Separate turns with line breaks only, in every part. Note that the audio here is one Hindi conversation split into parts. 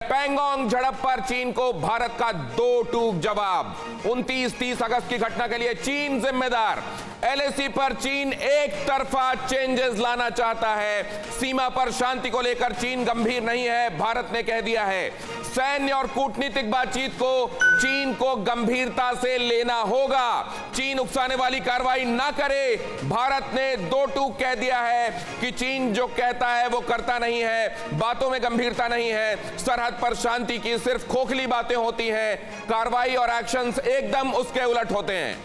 पैंगोंग झड़प पर चीन को भारत का दो टूक जवाब। 29-30 अगस्त की घटना के लिए चीन जिम्मेदार। एलएसी पर चीन एक तरफा चेंजेस लाना चाहता है। सीमा पर शांति को लेकर चीन गंभीर नहीं है, भारत ने कह दिया है। सैन्य और कूटनीतिक बातचीत को चीन को गंभीरता से लेना होगा। चीन उकसाने वाली कार्रवाई ना करे, भारत ने दो टूक कह दिया है कि चीन जो कहता है वो करता नहीं है, बातों में गंभीरता नहीं है, सरहद पर शांति की सिर्फ खोखली बातें होती हैं, कार्रवाई और एक्शंस एकदम उसके उलट होते हैं।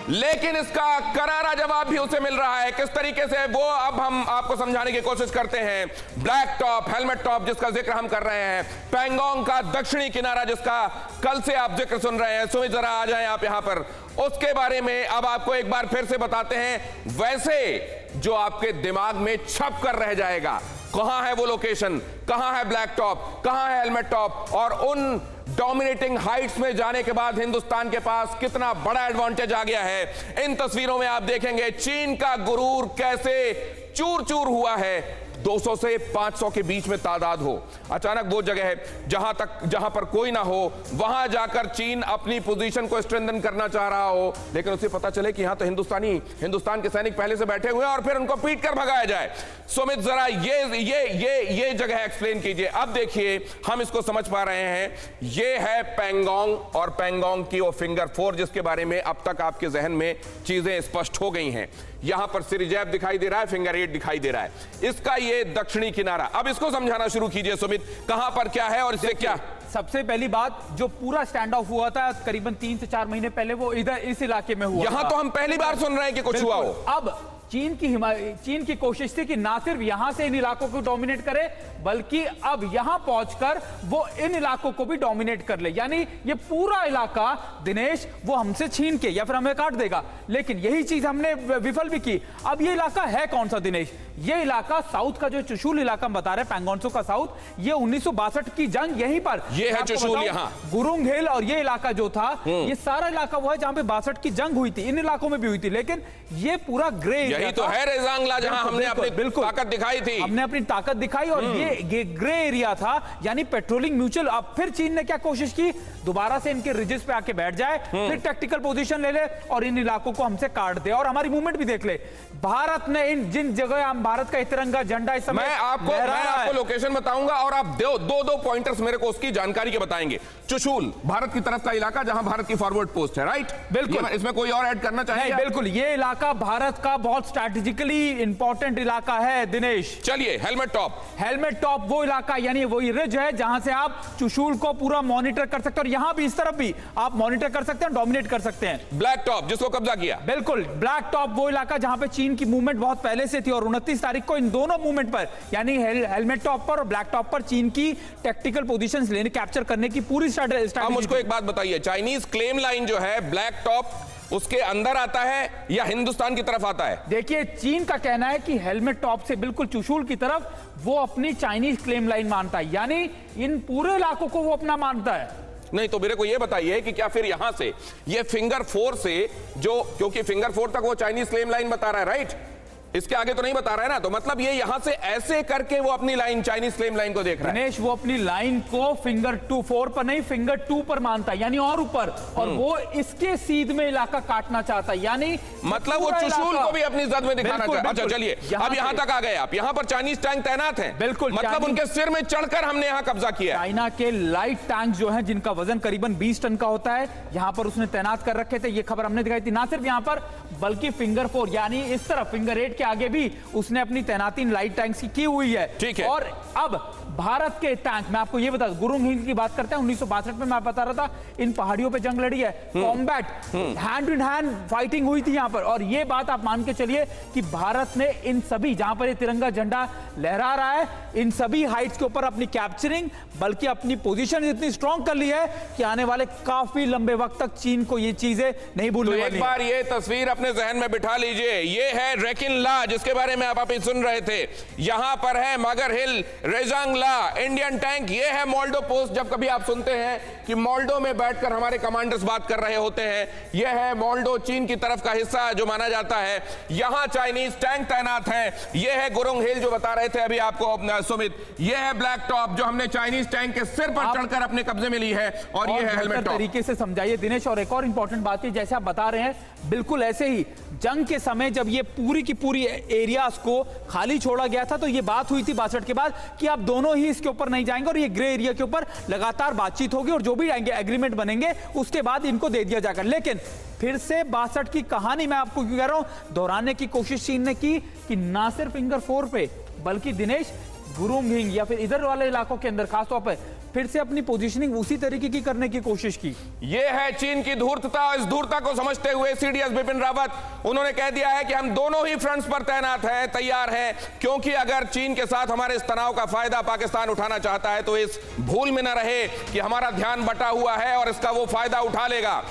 लेकिन इसका करारा जवाब भी उसे मिल रहा है। किस तरीके से वो अब हम आपको समझाने की कोशिश करते हैं। ब्लैक टॉप, हेलमेट टॉप जिसका जिक्र हम कर रहे हैं, पैंगोंग का दक्षिणी किनारा जिसका कल से आप जिक्र सुन रहे हैं। सुमित जरा आ जाएं आप यहां पर, उसके बारे में अब आपको एक बार फिर से बताते हैं, वैसे जो आपके दिमाग में छप कर रह जाएगा। कहां है वो लोकेशन, कहां है ब्लैक टॉप, कहां है हेलमेट टॉप, और उन डोमिनेटिंग हाइट्स में जाने के बाद हिंदुस्तान के पास कितना बड़ा एडवांटेज आ गया है। इन तस्वीरों में आप देखेंगे चीन का गुरूर कैसे चूर चूर हुआ है। 200 से 500 के बीच में तादाद हो, अचानक वो जगह है जहां पर कोई ना हो, वहां जाकर चीन अपनी पोजीशन को स्ट्रेंथन करना चाह रहा हो, लेकिन उसे पता चले कि यहां तो हिंदुस्तान के सैनिक पहले से बैठे हुए हैं और फिर उनको पीट कर भगाया जाए। सुमित जरा ये जगह एक्सप्लेन कीजिए। अब देखिए हम इसको समझ पा रहे हैं। ये है पैंगोंग और पैंगोंग की वो फिंगर 4 जिसके बारे में अब तक आपके जहन में चीजें स्पष्ट हो गई हैं। यहां पर सिरिजैप दिखाई दे रहा है, फिंगर 8 दिखाई दे रहा है, इसका ये दक्षिणी किनारा। अब इसको समझाना शुरू कीजिए सुमित, कहां पर क्या है और इससे क्या।
सबसे पहली बात, जो पूरा स्टैंड ऑफ हुआ था करीबन 3 से 4 महीने पहले, वो इधर इस इलाके में हुआ।
यहां तो हम पहली बार सुन रहे हैं कि कुछ हुआ हो।
अब चीन की कोशिश थी कि ना सिर्फ यहां से इन इलाकों को डोमिनेट करे, बल्कि अब यहां पहुंचकर वो इन इलाकों को भी डोमिनेट कर ले। यानी ये पूरा इलाका दिनेश वो हमसे छीन के या फिर हमें काट देगा। लेकिन यही चीज हमने विफल भी की। अब ये इलाका है कौन सा दिनेश? ये इलाका साउथ का जो चुशूल इलाका हम बता रहे हैं, पैंगोंग का साउथ, ये 1962 की जंग यहीं पर,
ये है चुशूल, यहां
गुरुंग हिल और ये इलाका जो था, ये सारा इलाका वो है जहां पे 62 की जंग हुई थी। इन इलाकों में भी हुई थी, लेकिन ये पूरा ग्रे,
यही तो है रेजांगला जहां हमने अपनी ताकत दिखाई थी।
हमने अपनी ताकत दिखाई और ये ग्रे एरिया था, यानी पेट्रोलिंग म्यूचुअल। अब फिर चीन ने क्या कोशिश की, दोबारा से इनके रिजेस पे आके बैठ जाए, फिर टैक्टिकल पोजीशन ले ले और इन इलाकों को हमसे काट दे और हमारी मूवमेंट भी देख ले। भारत ने इन जिन जगह हम भारत का तिरंगा झंडा इस समय
मैं आपको लोकेशन बताऊंगा और आप दो पॉइंटर्स मेरे को उसकी जानकारी के बताएंगे। चुशूल भारत की तरफ का इलाका जहां भारत की फॉरवर्ड पोस्ट है, राइट?
बिल्कुल।
इसमें कोई और ऐड करना चाहिए?
बिल्कुल, ये इलाका भारत का बहुत स्ट्रैटेजिकली इंपॉर्टेंट इलाका है दिनेश।
चलिए, हेलमेट टॉप
वो इलाका, यानी वही रिज है जहां से आप चुशूल को पूरा मॉनिटर कर सकते हैं और यहां भी इस तरफ भी आप मॉनिटर कर सकते हैं, डोमिनेट कर सकते हैं।
ब्लैक टॉप जिसको कब्जा किया,
बिल्कुल, ब्लैक टॉप वो इलाका जहां पे चीन की मूवमेंट बहुत पहले से थी और 29 तारीख को इन दोनों मूवमेंट पर, यानी हेलमेट टॉप पर और ब्लैक टॉप पर, चीन की टैक्टिकल पोजीशंस लेने, कैप्चर करने की पूरी स्ट्रैटेजी।
मुझको एक बात बताइए, चाइनीज क्लेम लाइन जो है ब्लैक टॉप उसके अंदर आता है या हिंदुस्तान की तरफ आता है?
देखिए, चीन का कहना है कि हेलमेट टॉप से बिल्कुल चुशूल की तरफ वो अपनी चाइनीज क्लेम लाइन मानता है, यानी इन पूरे इलाकों को वो अपना मानता है।
नहीं तो मेरे को यह बताइए कि क्या फिर यहां से ये फिंगर 4 से जो, क्योंकि फिंगर 4 तक वो चाइनीज क्लेम लाइन बता रहा है, राइट? इसके आगे तो नहीं बता रहा है ना, तो मतलब ये यहां से ऐसे करके वो अपनी लाइन, चाइनीज क्लेम लाइन को देख रहा है।
दिनेश, वो अपनी लाइन को फिंगर 4 पर नहीं, फिंगर 2 पर मानता है, यानी और ऊपर, और वो इसके सीध में इलाका काटना चाहता है, यानी
मतलब वो चुशूल को भी अपनी जद में दिखाना चाहता है। अच्छा चलिए, अब यहां तक आ गए आप, यहां पर चाइनीज टैंक तैनात हैं।
बिल्कुल,
मतलब उनके सिर में चढ़कर हमने यहां कब्जा किया।
चाइना के लाइट टैंक जो हैं, जिनका वजन करीबन 20 टन का होता है, यहां पर उसने तैनात कर रखे थे। ये खबर हमने दिखाई थी। ना सिर्फ यहां पर, बल्कि फिंगर 4 यानी इस तरफ, फिंगर 8 के आगे भी उसने अपनी तैनाती लाइट टैंक्स की हुई है।
ठीक है।
और अब भारत के टैंक, मैं आपको ये बता दूं, गुरुंग हिल की बात करते हैं, 1962 में मैं बता रहा था, इन पहाड़ियों पे जंग लड़ी है, combat, hand in hand fighting हुई थी यहां पर। और ये बात आप मान के चलिए कि भारत ने इन सभी, जहां पर ये तिरंगा झंडा लहरा रहा है, इन सभी हाइट्स के ऊपर अपनी कैप्चरिंग, बल्कि अपनी पोजीशन इतनी स्ट्रांग कर ली है कि आने वाले काफी लंबे वक्त तक चीन को ये चीजें नहीं भूलने वाली।
एक बार ये तस्वीर अपने जहन में बिठा लीजिए। ये है रेकिन ला जिसके बारे में आप अभी सुन रहे थे। यहां पर है मगर हिल, रेजांग ला इंडियन टैंक। ये है मोल्डो पोस्ट। जब कभी आप सुनते हैं कि मोल्डो में बैठकर हमारे कमांडर्स बात कर रहे होते हैं, यह है मोल्डो, चीन की तरफ का हिस्सा जो माना जाता है। यहां चाइनीज टैंक तैनात हैं। यह है गुरुंग हिल जो बता रहे थे अभी आपको सुमित। यह है ब्लैक टॉप जो हमने चाइनीज टैंक के सिर पर चढ़कर अपने कब्जे में ली है, और यह है हेलमेट टॉप।
तरीके से समझाइए दिनेश। और एक और इंपॉर्टेंट बात है, जैसे आप बता रहे हैं, बिल्कुल ऐसे ही जंग के समय जब ये पूरी की पूरी एरियाज को खाली छोड़ा गया था, तो ये बात हुई थी 62 के बाद कि आप दोनों ही इसके ऊपर नहीं जाएंगे और ये ग्रे एरिया के ऊपर लगातार बातचीत होगी और जो भी एग्रीमेंट बनेंगे उसके बाद इनको दे दिया जाएगा। लेकिन फिर से 62 की कहानी मैं आपको क्यों कह रहा हूं, दोहराने की कोशिश चीन ने की कि ना सिर्फ फिंगर 4 पे बल्कि दिनेश गुरुंग हिंग या फिर इधर वाले इलाकों के अंदर खासतौर पर फिर से अपनी पोजीशनिंग उसी तरीके की करने की कोशिश की।
यह है चीन की धूर्तता। इस धूर्तता को समझते हुए सीडीएस बिपिन रावत उन्होंने कह दिया है कि हम दोनों ही फ्रंट्स पर तैनात हैं, तैयार हैं, क्योंकि अगर चीन के साथ हमारे इस तनाव का फायदा पाकिस्तान उठाना चाहता है तो इस भूल में न रहे कि हमारा ध्यान बटा हुआ है और इसका वो फायदा उठा लेगा।